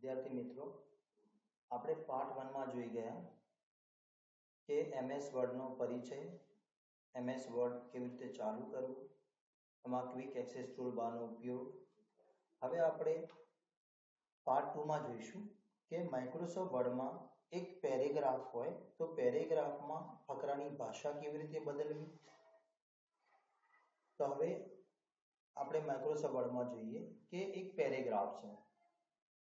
વિદ્યાર્થી મિત્રો, આપણે પાર્ટ 1 માં જોઈ ગયા કે MS વર્ડનો પરિચય, MS વર્ડ કેવી રીતે ચાલુ કરવું, એમાં ક્વિક એક્સેસ ટૂલબારનો ઉપયોગ. હવે આપણે પાર્ટ 2 માં જોઈશું કે માઇક્રોસોફ્ટ વર્ડમાં એક પેરેગ્રાફ હોય તો પેરેગ્રાફમાં ફકરાની ભાષા કેવી રીતે બદલવી. તો હવે આપણે માઇક્રોસોફ્ટ વર્ડમાં જોઈએ કે એક પેરેગ્રાફ છે,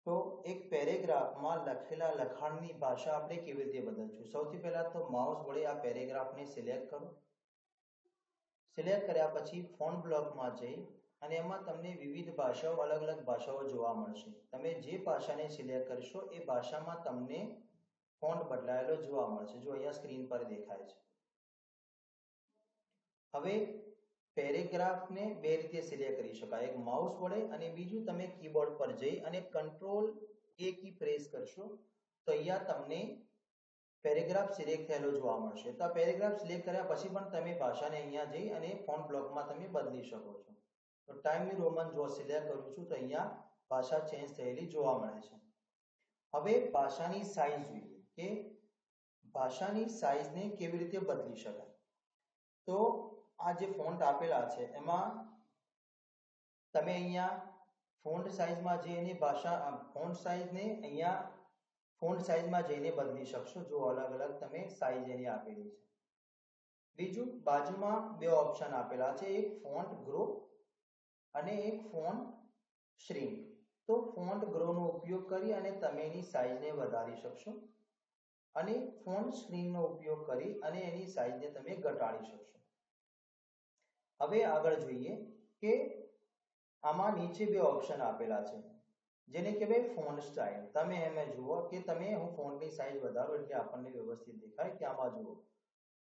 તો એક પેરેગ્રાફમાં લખેલા લખાણની ભાષા આપણે કેવી રીતે બદલશું. સૌથી પહેલા તો માઉસ વડે આ પેરેગ્રાફને સિલેક્ટ કરો. સિલેક્ટ કર્યા પછી ફોન્ટ બ્લોકમાં જઈ અને એમાં તમને વિવિધ ભાષાઓ, અલગ અલગ ભાષાઓ જોવા મળશે. તમે જે ભાષાને સિલેક્ટ કરશો એ ભાષામાં તમને ફોન્ટ બદલાયેલો જોવા મળશે. જો અહીંયા સ્ક્રીન પર દેખાય છે. હવે પેરેગ્રાફને બે રીતે સિલેક્ટ કરી શકાય, એક માઉસ વડે અને બીજું તમે કીબોર્ડ પર જઈ અને કંટ્રોલ A કી પ્રેસ કરશો તો અહીંયા તમને પેરેગ્રાફ સિલેક્ટ થયેલો જોવા મળશે. તો આ પેરેગ્રાફ સિલેક્ટ કર્યા પછી પણ તમે ભાષાને અહીંયા જઈ અને ફોન્ટ બ્લોકમાં તમે બદલી શકો છો. તો ટાઈમ ન્યૂ રોમન જો સિલેક્ટ કરું છું તો અહીંયા ભાષા ચેન્જ થયેલી જોવા મળે છે. હવે ભાષાની સાઈઝ જોઈએ કે ભાષાની સાઈઝને કેવી રીતે બદલી શકાય. તો આ જે ફોન્ટ આપેલા છે એમાં તમે અહીંયા ફોન્ટ સાઈઝમાં જઈને ફોન્ટ સાઈઝને અહીંયા ફોન્ટ સાઈઝમાં જઈને બદલી શકશો. જો અલગ અલગ તમે સાઈઝ એની આપેલી છે. બીજું, બાજુમાં બે ઓપ્શન આપેલા છે, એક ફોન્ટ ગ્રો અને એક ફોન્ટ શ્રિંક. તો ફોન્ટ ગ્રોનો ઉપયોગ કરી અને તમે એની સાઈઝને વધારી શકશો અને ફોન્ટ શ્રિંકનો ઉપયોગ કરી અને એની સાઈઝને તમે ઘટાડી શકશો. હવે આગળ જોઈએ કે આમાં નીચે બે ઓપ્શન આપેલા છે જેને કહેવાય ફોન્ટ સ્ટાઇલ. તમે એમાં જુઓ કે તમે હું ફોન્ટની સાઈઝ વધારો એટલે આપણને વ્યવસ્થિત દેખાય કે આમાં જુઓ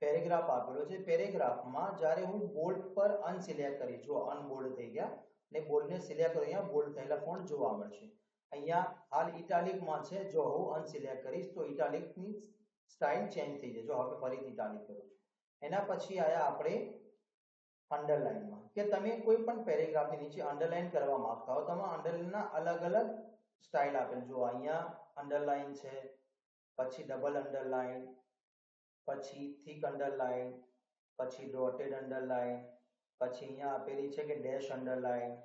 પેરેગ્રાફ આપેલો છે. પેરેગ્રાફમાં જ્યારે હું બોલ્ડ પર અનસિલેક્ટ કરી, જો અનબોલ્ડ થઈ ગયા ને બોલ્ડને સિલેક્ટ કરી, અહીંયા બોલ્ડ થયેલા ફોન્ટ જોવા મળશે. અહીંયા હાલ ઇટાલિકમાં છે, જો હું અનસિલેક્ટ કરીશ તો ઇટાલિકની સ્ટાઇલ ચેન્જ થઈ જાય. જો હવે ફરીથી ઇટાલિક કરું છું. એના પછી આયા આપણે અંડરલાઇનમાં કે તમે કોઈ પણ પેરેગ્રાફની નીચે અંડરલાઇન કરવા માંગતા હો તો આમાં અંડરલાઇનના અલગ અલગ સ્ટાઇલ આપેલ. જો અહીંયા અંડરલાઇન છે, પછી ડબલ અંડરલાઇન, પછી થિક અંડરલાઇન, પછી ડોટેડ અંડરલાઇન, પછી અહીંયા આપેલી છે કે ડેશ અંડરલાઇન,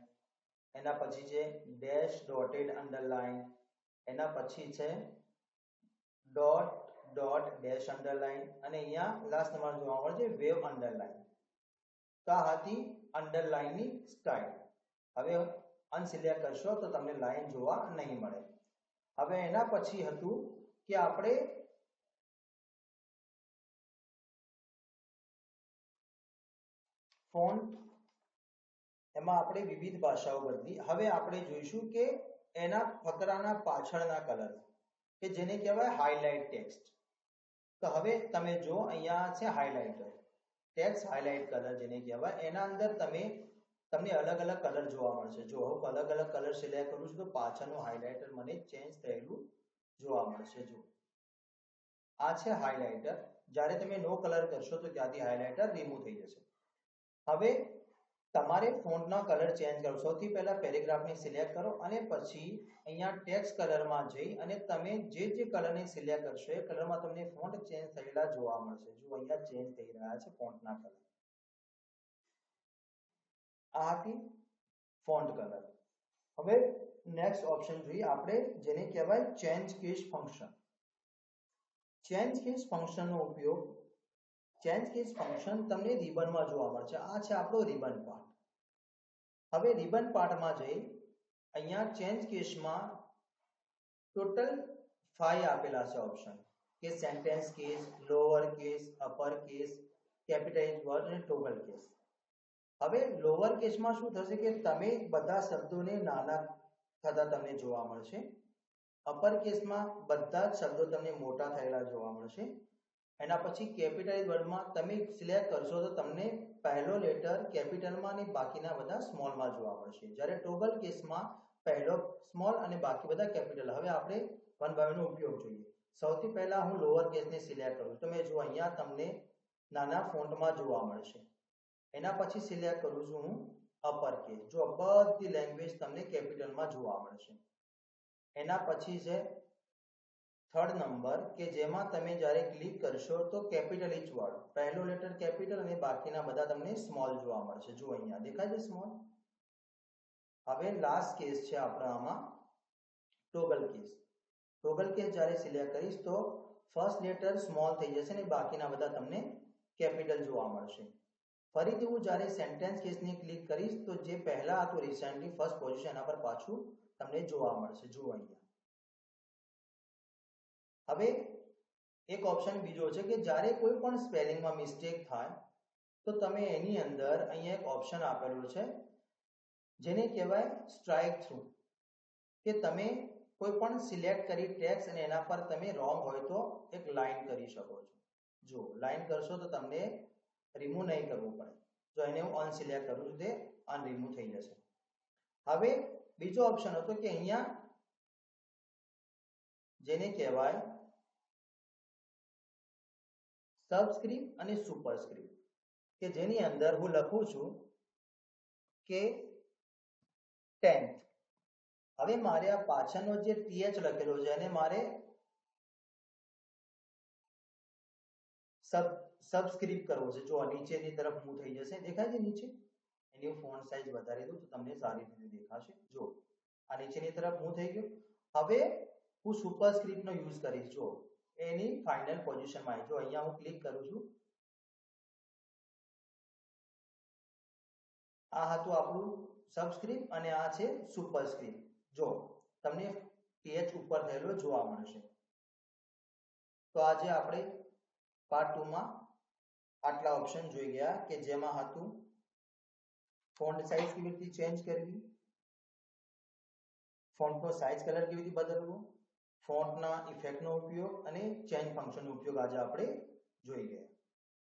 એના પછી છે ડેશ ડોટેડ અંડરલાઇન, એના પછી છે ડોટ ડોટ ડેશ અંડરલાઇન અને અહીંયા લાસ્ટ નંબર જોવા મળે છે વેવ અંડરલાઇન. તો આ હતી અંડરલાઇનની સ્ટાઇલ. હવે અનસિલેક્ટ કરશો તો તમને લાઈન જોવા નહીં મળે. હવે એના પછી હતું કે આપણે ફોન્ટ, એમાં આપણે વિવિધ ભાષાઓ બદલી. હવે આપણે જોઈશું કે એના ફકરાના પાછળના કલર કે જેને કહેવાય હાઇલાઇટ ટેક્સ્ટ. તો હવે તમે જો અહીંયા છે હાઇલાઇટર ટેક્સ્ટ, હાઇલાઇટ કલર જેને કહેવાય. એના અંદર તમને અલગ અલગ કલર જોવા મળશે. જો હું અલગ અલગ કલર સિલેક્ટ કરું છું તો પાછળનું હાઇલાઇટર મને ચેન્જ થયેલું જોવા મળશે. જો આ છે હાઇલાઇટર. જ્યારે તમે નો કલર કરશો તો ત્યાંથી હાઇલાઇટર રિમૂવ થઈ જશે. હવે તમારે ફોન્ટના કલર ચેન્જ કરો. સૌથી પહેલા પેરેગ્રાફને સિલેક્ટ કરો અને પછી અહીંયા ટેક્સ્ટ કલરમાં જઈ અને તમે જે કલરને સિલેક્ટ કરશો એ કલરમાં તમને ફોન્ટ ચેન્જ થયેલા જોવા મળશે. જો અહીંયા ચેન્જ થઈ રહ્યા છે ફોન્ટના કલર. આ હતી ફોન્ટ કલર. હવે નેક્સ્ટ ઓપ્શન જોઈએ આપણે જેને કહેવાય change case function. Change case ફંક્શનનો ઉપયોગ, ચેન્જ કેસ ફંક્શન તમને રિબનમાં જોવા મળશે. આ છે આપણો રિબન પાર્ટ. હવે રિબન પાર્ટમાં જઈ અહીંયા ચેન્જ કેસમાં ટોટલ 5 આપેલા છે ઓપ્શન કે sentence case, lower case, upper case, capitalise word અને ટોગલ કેસ. હવે લોઅર કેસમાં શું થશે કે તમે બધા શબ્દોને નાના થતા તમને જોવા મળશે. અપર કેસમાં બધા જ શબ્દો તમને મોટા થયેલા જોવા મળશે. એના પછી કેપિટલાઇઝ વર્ડમાં તમે સિલેક્ટ કરશો તો તમને પહેલો લેટર કેપિટલમાં અને બાકીના બધા સ્મોલમાં જોવા મળશે. જ્યારે ટોગલ કેસમાં પહેલો સ્મોલ અને બાકી બધા કેપિટલ. હવે આપણે વન બાય વન નો ઉપયોગ જોઈએ. સૌથી પહેલા હું લોઅર કેસને સિલેક્ટ કરું. તમે જો અહીંયા તમને નાના ફોન્ટમાં જોવા મળશે. એના પછી સિલેક્ટ કરું છું હું અપર કેસ. જો બધી લેંગ્વેજ તમને કેપિટલમાં જોવા મળશે. એના પછી છે થર્ડ નંબર કે જેમાં તમે જ્યારે ક્લિક કરશો તો કેપિટલ એચ વાળું પહેલો લેટર કેપિટલ અને બાકીના બધા તમને સ્મોલ જોવા મળશે. જો અહીંયા દેખાય છે સ્મોલ. હવે લાસ્ટ કેસ છે આપણા આમાં ટોગલ કેસ. ટોગલ કેસ જ્યારે સિલેક્ટ કરીશ તો ફર્સ્ટ લેટર સ્મોલ થઈ જશે અને બાકીના બધા તમને કેપિટલ જોવા મળશે. ફરીથી હું જ્યારે સેન્ટેન્સ કેસની ક્લિક કરીશ તો જે પહેલા હતું રિસેન્ટલી ફર્સ્ટ પોઝિશન એના પર પાછું તમને જોવા મળશે. જુઓ અહીંયા. હવે એક ઓપ્શન બીજો છે કે જ્યારે કોઈ પણ સ્પેલિંગમાં મિસ્ટેક થાય તો તમે એની અંદર અહીંયા એક ઓપ્શન આપેલું છે જેને કહેવાય સ્ટ્રાઇક થ્રુ, કે તમે કોઈ પણ સિલેક્ટ કરી ટેક્સ્ટ અને એના પર તમે રોંગ હોય તો એક લાઈન કરી શકો છો. જો લાઈન કરશો તો તમને રિમૂવ નહીં કરવું પડે. જો એને હું અનસિલેક્ટ કરું છું તે અનરિમૂવ થઈ જશે. હવે બીજો ઓપ્શન હતો કે અહીંયા જેને કહેવાય સબસ્ક્રિપ્ટ અને સુપરસ્ક્રિપ્ટ, કે જેની અંદર હું લખું છું કે 10th. હવે મારે આ પાછળનો જે th લખેલો છે એને મારે સબસ્ક્રિપ્ટ કરવો છે. જો નીચેની તરફ મૂવ થઈ જશે, દેખાય છે નીચે. એની હું ફોન્ટ સાઇઝ વધારી દઉં તો તમને સારી રીતે દેખાશે. જો આ નીચેની તરફ મૂવ થઈ ગયો. હવે હું સુપરસ્ક્રિપ્ટનો યુઝ કરીશ. જો એની ફાઇનલ પોઝિશનમાં આવી. જો અહીંયા હું ક્લિક કરું છું, આ હતું આપણું સબસ્ક્રિપ્ટ અને આ છે સુપરસ્ક્રિપ્ટ. જો તમને th ઉપર થયેલો જોવા મળશે. તો આજે આપણે પાર્ટ 2 માં આટલા ઓપ્શન જોઈ ગયા કે જેમાં હતું ફોન્ટ સાઇઝ કેવી રીતે ચેન્જ કરવી, ફોન્ટનો સાઇઝ કલર કેવી રીતે બદલવો, ફોન્ટના ઇફેક્ટનો ઉપયોગ અને ચેન્જ ફંક્શનનો ઉપયોગ આજે આપણે જોઈ ગયા.